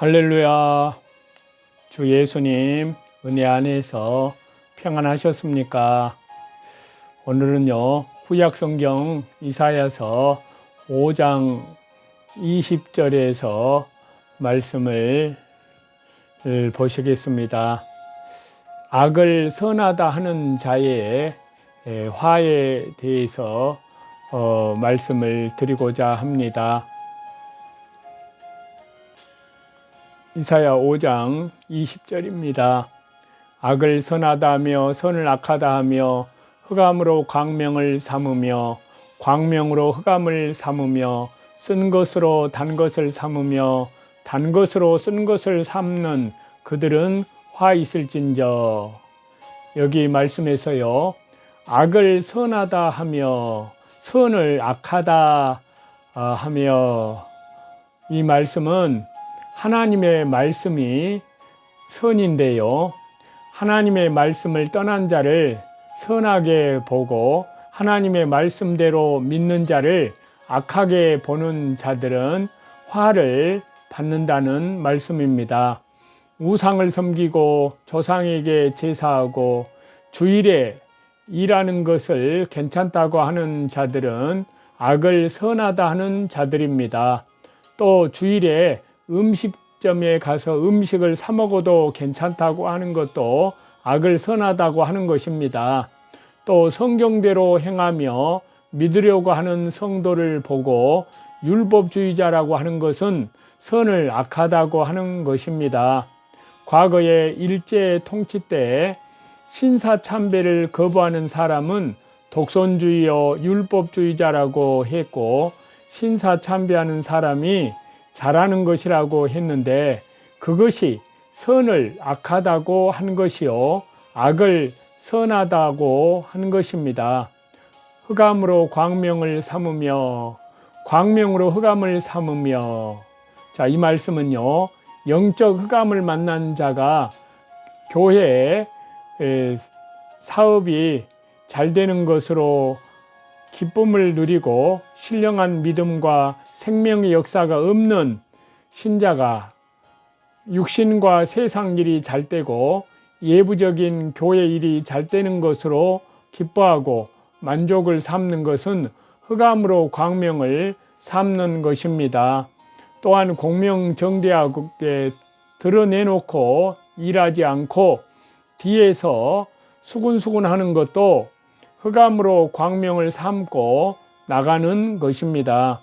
할렐루야. 주 예수님 은혜 안에서 평안하셨습니까? 오늘은요 구약성경 이사야서 5장 20절에서 말씀을 보시겠습니다. 악을 선하다 하는 자의 화에 대해서 말씀을 드리고자 합니다. 이사야 5장 20절입니다. 악을 선하다 하며 선을 악하다 하며 흑암으로 광명을 삼으며 광명으로 흑암을 삼으며 쓴 것으로 단 것을 삼으며 단 것으로 쓴 것을 삼는 그들은 화 있을진저. 여기 말씀에서요 악을 선하다 하며 선을 악하다 하며, 이 말씀은 하나님의 말씀이 선인데요, 하나님의 말씀을 떠난 자를 선하게 보고 하나님의 말씀대로 믿는 자를 악하게 보는 자들은 화를 받는다는 말씀입니다. 우상을 섬기고 조상에게 제사하고 주일에 일하는 것을 괜찮다고 하는 자들은 악을 선하다 하는 자들입니다. 또 주일에 음식점에 가서 음식을 사 먹어도 괜찮다고 하는 것도 악을 선하다고 하는 것입니다. 또 성경대로 행하며 믿으려고 하는 성도를 보고 율법주의자라고 하는 것은 선을 악하다고 하는 것입니다. 과거에 일제 통치 때 신사참배를 거부하는 사람은 독선주의요 율법주의자라고 했고, 신사참배하는 사람이 잘하는 것이라고 했는데 그것이 선을 악하다고 한 것이요 악을 선하다고 한 것입니다. 흑암으로 광명을 삼으며 광명으로 흑암을 삼으며, 자, 이 말씀은요 영적 흑암을 만난 자가 교회에 사업이 잘 되는 것으로 기쁨을 누리고 신령한 믿음과 생명의 역사가 없는 신자가 육신과 세상 일이 잘 되고 예부적인 교회 일이 잘 되는 것으로 기뻐하고 만족을 삼는 것은 흑암으로 광명을 삼는 것입니다. 또한 공명정대하게 드러내놓고 일하지 않고 뒤에서 수군수군 하는 것도 흑암으로 광명을 삼고 나가는 것입니다.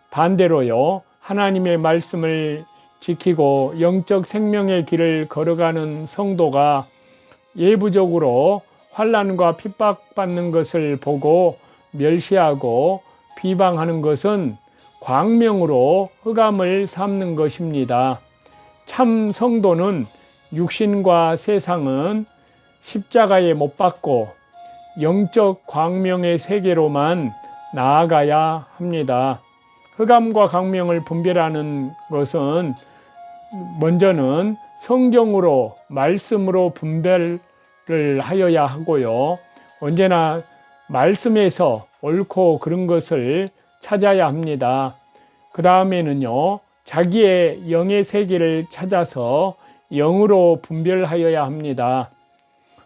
반대로요 하나님의 말씀을 지키고 영적 생명의 길을 걸어가는 성도가 예부적으로 환난과 핍박받는 것을 보고 멸시하고 비방하는 것은 광명으로 흑암을 삼는 것입니다. 참 성도는 육신과 세상은 십자가에 못 박고 영적 광명의 세계로만 나아가야 합니다. 흑암과 광명을 분별하는 것은 먼저는 성경으로 말씀으로 분별을 하여야 하고요, 언제나 말씀에서 옳고 그른 것을 찾아야 합니다. 그 다음에는요 자기의 영의 세계를 찾아서 영으로 분별하여야 합니다.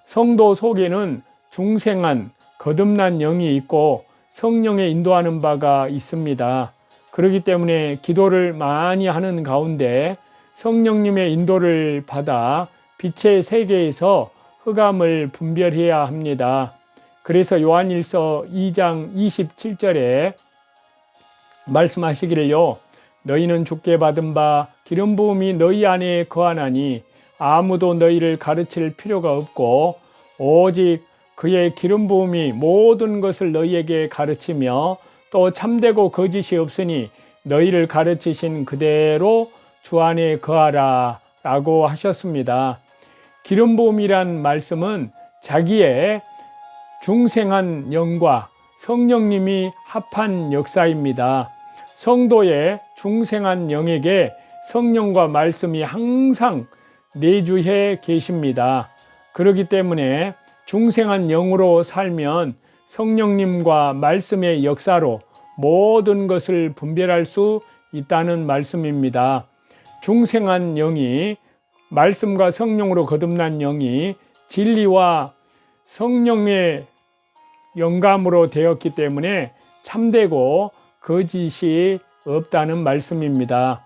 성도 속에는 중생한 거듭난 영이 있고 성령의 인도하는 바가 있습니다. 그렇기 때문에 기도를 많이 하는 가운데 성령님의 인도를 받아 빛의 세계에서 흑암을 분별해야 합니다. 그래서 요한일서 2장 27절에 말씀하시기를요, 너희는 주께 받은 바 기름 부음이 너희 안에 거하나니 아무도 너희를 가르칠 필요가 없고 오직 그의 기름 부음이 모든 것을 너희에게 가르치며 또 참되고 거짓이 없으니 너희를 가르치신 그대로 주 안에 거하라 라고 하셨습니다. 기름 부음이란 말씀은 자기의 중생한 영과 성령님이 합한 역사입니다. 성도의 중생한 영에게 성령과 말씀이 항상 내주해 계십니다. 그렇기 때문에 중생한 영으로 살면 성령님과 말씀의 역사로 모든 것을 분별할 수 있다는 말씀입니다. 중생한 영이 말씀과 성령으로 거듭난 영이 진리와 성령의 영감으로 되었기 때문에 참되고 거짓이 없다는 말씀입니다.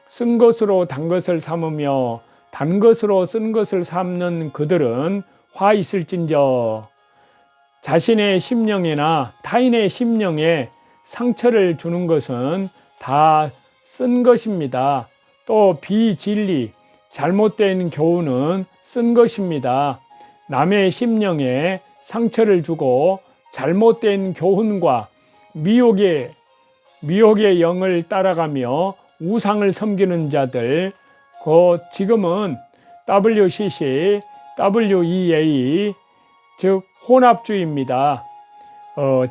쓴 것으로 단 것을 삼으며 단 것으로 쓴 것을 삼는 그들은 화 있을진저. 자신의 심령이나 타인의 심령에 상처를 주는 것은 다 쓴 것입니다. 또 비진리, 잘못된 교훈은 쓴 것입니다. 남의 심령에 상처를 주고 잘못된 교훈과 미혹의 영을 따라가며 우상을 섬기는 자들, 곧 지금은 WCC, WEA, 즉 혼합주의입니다.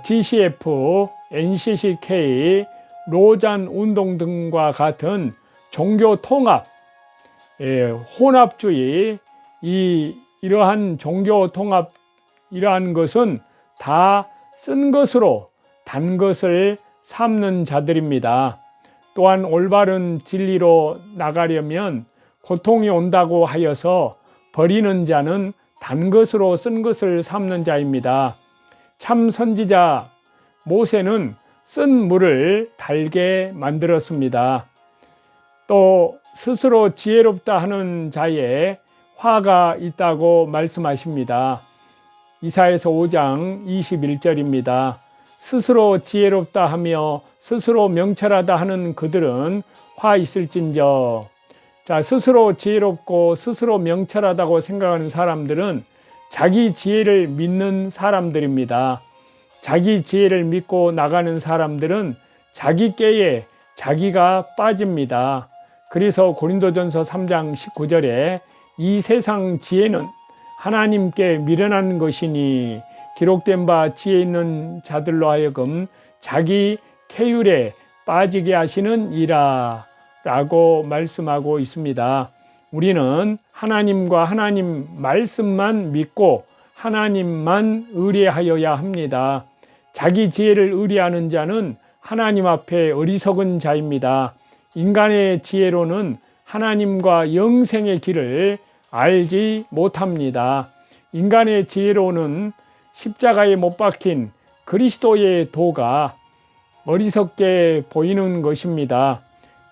GCF, NCCK, 로잔 운동 등과 같은 종교 통합, 혼합주의, 이러한 종교 통합, 이러한 것은 다 쓴 것으로 단 것을 삼는 자들입니다. 또한 올바른 진리로 나가려면 고통이 온다고 하여서 버리는 자는 단 것으로 쓴 것을 삼는 자입니다. 참 선지자 모세는 쓴 물을 달게 만들었습니다. 또 스스로 지혜롭다 하는 자의 화가 있다고 말씀하십니다. 이사야서 5장 21절입니다. 스스로 지혜롭다 하며 스스로 명철하다 하는 그들은 화 있을진저. 자, 스스로 지혜롭고 스스로 명철하다고 생각하는 사람들은 자기 지혜를 믿는 사람들입니다. 자기 지혜를 믿고 나가는 사람들은 자기 깨에 자기가 빠집니다. 그래서 고린도전서 3장 19절에 이 세상 지혜는 하나님께 미련한 것이니 기록된 바 지혜 있는 자들로 하여금 자기 계율에 빠지게 하시는 이라 라고 말씀하고 있습니다. 우리는 하나님과 하나님 말씀만 믿고 하나님만 의뢰하여야 합니다. 자기 지혜를 의뢰하는 자는 하나님 앞에 어리석은 자입니다. 인간의 지혜로는 하나님과 영생의 길을 알지 못합니다. 인간의 지혜로는 십자가에 못 박힌 그리스도의 도가 어리석게 보이는 것입니다.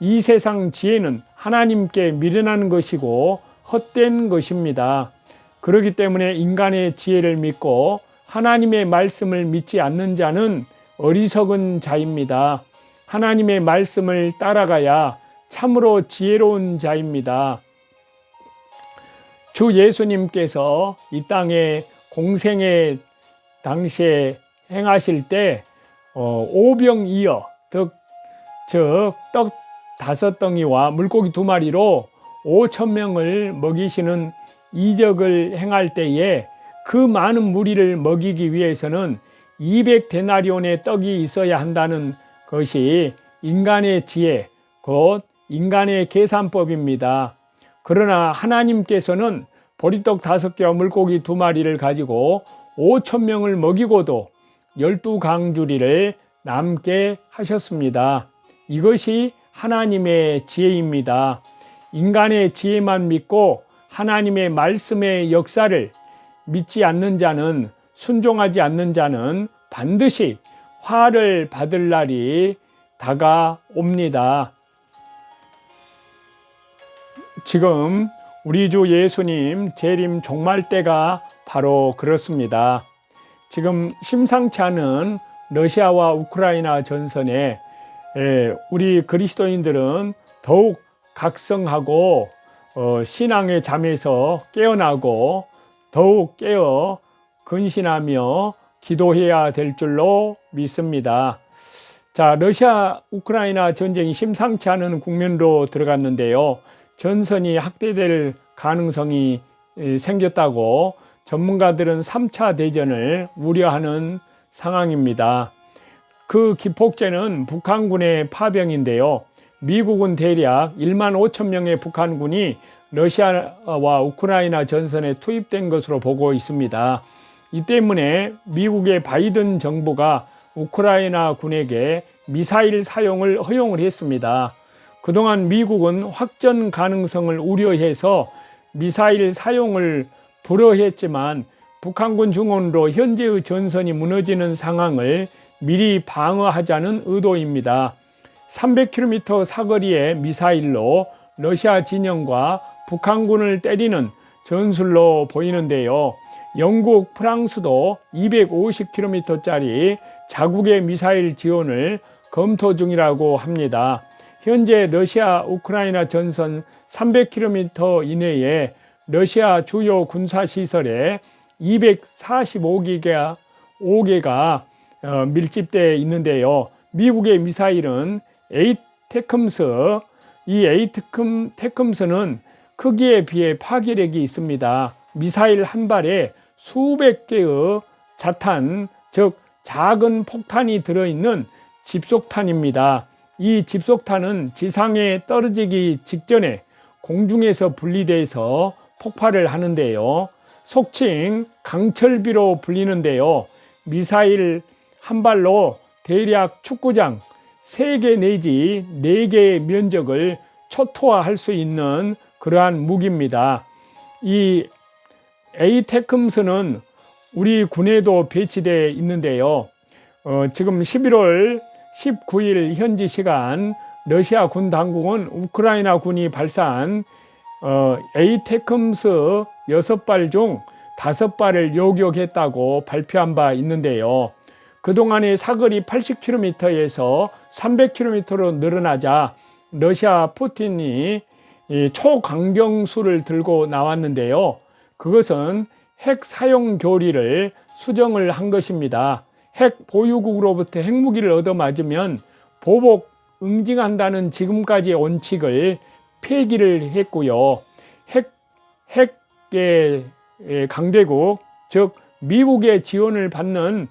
이 세상 지혜는 하나님께 미련한 것이고 헛된 것입니다. 그렇기 때문에 인간의 지혜를 믿고 하나님의 말씀을 믿지 않는 자는 어리석은 자입니다. 하나님의 말씀을 따라가야 참으로 지혜로운 자입니다. 주 예수님께서 이 땅에 공생의 당시에 행하실 때 오병이어, 즉 떡 5덩이와 물고기 2마리로 5,000명을 먹이시는 이적을 행할 때에 그 많은 무리를 먹이기 위해서는 200데나리온의 떡이 있어야 한다는 것이 인간의 지혜, 곧 인간의 계산법입니다. 그러나 하나님께서는 보리떡 5개와 물고기 2마리를 가지고 5,000명을 먹이고도 12강주리를 남게 하셨습니다. 이것이 하나님의 지혜입니다. 인간의 지혜만 믿고 하나님의 말씀의 역사를 믿지 않는 자는, 순종하지 않는 자는 반드시 화를 받을 날이 다가옵니다. 지금 우리 주 예수님 재림 종말 때가 바로 그렇습니다. 지금 심상치 않은 러시아와 우크라이나 전선에 우리 그리스도인들은 더욱 각성하고 신앙의 잠에서 깨어나고 더욱 깨어 근신하며 기도해야 될 줄로 믿습니다. 자, 러시아 우크라이나 전쟁이 심상치 않은 국면으로 들어갔는데요. 전선이 확대될 가능성이 생겼다고 전문가들은 3차 대전을 우려하는 상황입니다. 그 기폭제는 북한군의 파병인데요. 미국은 대략 1만 5천 명의 북한군이 러시아와 우크라이나 전선에 투입된 것으로 보고 있습니다. 이 때문에 미국의 바이든 정부가 우크라이나 군에게 미사일 사용을 허용을 했습니다. 그동안 미국은 확전 가능성을 우려해서 미사일 사용을 불허했지만 북한군 증원으로 현재의 전선이 무너지는 상황을 미리 방어하자는 의도입니다. 300km 사거리의 미사일로 러시아 진영과 북한군을 때리는 전술로 보이는데요. 영국, 프랑스도 250km짜리 자국의 미사일 지원을 검토 중이라고 합니다. 현재 러시아 우크라이나 전선 300km 이내에 러시아 주요 군사시설에 245개가 밀집되어 있는데요. 미국의 미사일은 에이테컴스, 이 에이테컴스는 크기에 비해 파괴력이 있습니다. 미사일 한 발에 수백 개의 자탄, 즉 작은 폭탄이 들어있는 집속탄입니다. 이 집속탄은 지상에 떨어지기 직전에 공중에서 분리돼서 폭발을 하는데요. 속칭 강철비로 불리는데요. 미사일 한 발로 대략 축구장 3개 내지 4개의 면적을 초토화할 수 있는 그러한 무기입니다. 이 에이테컴스는 우리 군에도 배치되어 있는데요. 지금 11월 19일 현지 시간 러시아 군 당국은 우크라이나 군이 발사한 에이테컴스 6발 중 5발을 요격했다고 발표한 바 있는데요. 그동안의 사거리 80km에서 300km로 늘어나자 러시아 푸틴이 초강경수를 들고 나왔는데요. 그것은 핵 사용 교리를 수정을 한 것입니다. 핵 보유국으로부터 핵무기를 얻어맞으면 보복 응징한다는 지금까지의 원칙을 폐기를 했고요. 핵의 강대국, 즉 미국의 지원을 받는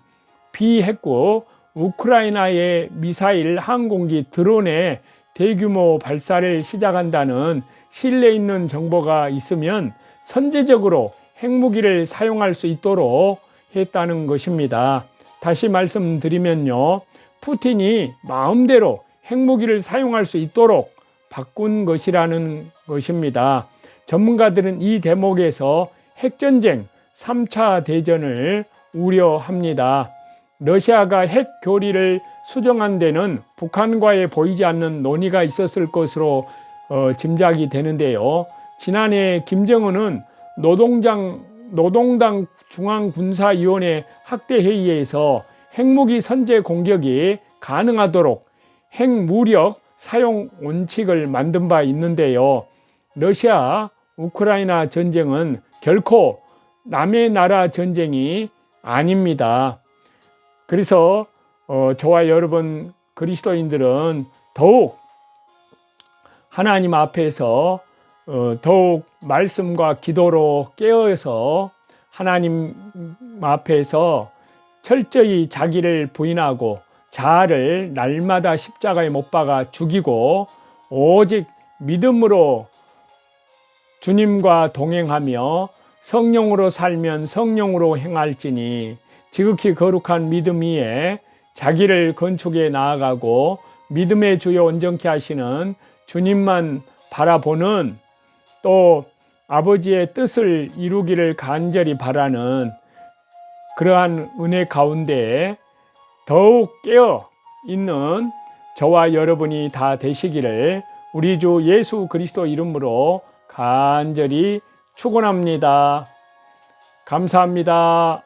비핵국 우크라이나의 미사일, 항공기, 드론의 대규모 발사를 시작한다는 신뢰 있는 정보가 있으면 선제적으로 핵무기를 사용할 수 있도록 했다는 것입니다. 다시 말씀드리면요, 푸틴이 마음대로 핵무기를 사용할 수 있도록 바꾼 것이라는 것입니다. 전문가들은 이 대목에서 핵전쟁 3차 대전을 우려합니다. 러시아가 핵 교리를 수정한 데는 북한과의 보이지 않는 논의가 있었을 것으로 짐작이 되는데요. 지난해 김정은은 노동당 중앙군사위원회 학대회의에서 핵무기 선제 공격이 가능하도록 핵무력 사용 원칙을 만든 바 있는데요. 러시아 우크라이나 전쟁은 결코 남의 나라 전쟁이 아닙니다. 그래서 저와 여러분 그리스도인들은 더욱 하나님 앞에서 더욱 말씀과 기도로 깨어서 하나님 앞에서 철저히 자기를 부인하고 자아를 날마다 십자가에 못 박아 죽이고 오직 믿음으로 주님과 동행하며 성령으로 살면 성령으로 행할지니 지극히 거룩한 믿음 위에 자기를 건축해 나아가고 믿음의 주요 온전케 하시는 주님만 바라보는, 또 아버지의 뜻을 이루기를 간절히 바라는 그러한 은혜 가운데 더욱 깨어 있는 저와 여러분이 다 되시기를 우리 주 예수 그리스도 이름으로 간절히 축원합니다. 감사합니다.